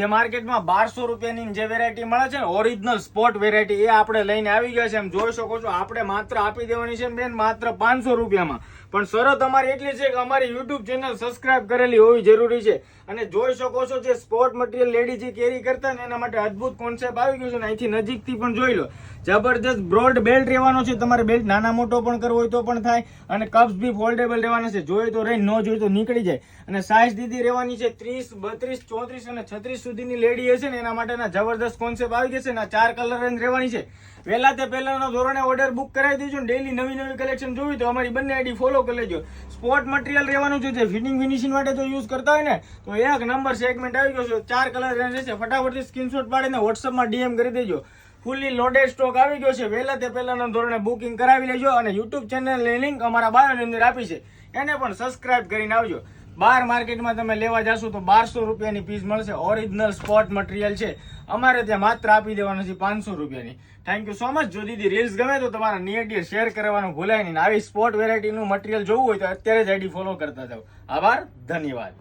જે માર્કેટમાં 1200 રૂપિયાની જે વેરાયટી મળે છે ને ઓરિજિનલ સ્પોટ વેરાયટી, એ આપણે લઈને આવી ગયા છે. એમ જોઈ શકો છો, આપણે માત્ર આપી દેવાની છે બેન માત્ર 500 રૂપિયામાં. પણ શરત અમારી એટલી છે કે અમારી યુટ્યુબ ચેનલ સબસ્ક્રાઇબ કરેલી હોવી જરૂરી છે. અને જોઈ શકો છો જે સ્પોર્ટ મટીરિયલ લેડી જે કેરી કરતા ને એના માટે અદ્ભુત કોન્સેપ્ટ આવી ગયો છે ને અહીંથી નજીકથી પણ જોઈ લો. જબરજસ્ત બ્રોડ બેલ્ટ રહેવાનો છે, તમારે બેલ્ટ નાના મોટો પણ કરવો હોય તો પણ થાય. અને કપ્સ બી ફોલ્ડેબલ રહેવાના છે, જોઈએ તો રહી, ન જોઈએ તો નીકળી જાય. અને સાઇઝ દીદી રહેવાની છે 30, 32, 34 અને 36 સુધીની લેડી હશે ને એના માટેના જબરદસ્ત કોન્સેપ્ટ આવી જશે ને 4 કલર રેન્જ રહેવાની છે. વહેલા તે પહેલાના ધોરણે ઓર્ડર બુક કરાવી દેજો. ડેલી નવી કલેક્શન જોવી તો અમારી બંને આઈડી ફોલો કરી લેજો. સ્પોર્ટ મટીરિયલ રહેવાનું છે, જે ફિનિશિંગ માટે તો યુઝ કરતા હોય ને તો એક નંબર સેગમેન્ટ આવી ગયો છે. 4 કલર રેન્જ છે, ફટાફટથી સ્ક્રીનશોટ પાડીને વોટ્સઅપમાં ડીએમ કરી દેજો. ફૂલી લોડેડ સ્ટોક આવી ગયો છે. વહેલા તે પહેલાના ધોરણે બુકિંગ કરાવી લેજો. અને યુટ્યુબ ચેનલની લિંક અમારા બાયોની અંદર આપી છે, એને પણ સબસ્ક્રાઇબ કરીને આવજો. બહાર માર્કેટમાં તમે લેવા જશો તો 1200 રૂપિયાની પીસ મળશે. ઓરિજિનલ સ્પોટ મટીરિયલ છે, અમારે ત્યાં માત્ર આપી દેવાનું છે 500 રૂપિયાની. Thank you so much. જો દીદી રીલ્સ ગમે તો તમારા નિયર ડિયર શેર કરવાનું ભૂલાય નહીં. આવી સ્પોર્ટ વેરાયટીનું મટીરિયલ જોવું હોય તો અત્યારે જ આઈડી ફોલો કરતા જાઓ. આભાર, ધન્યવાદ.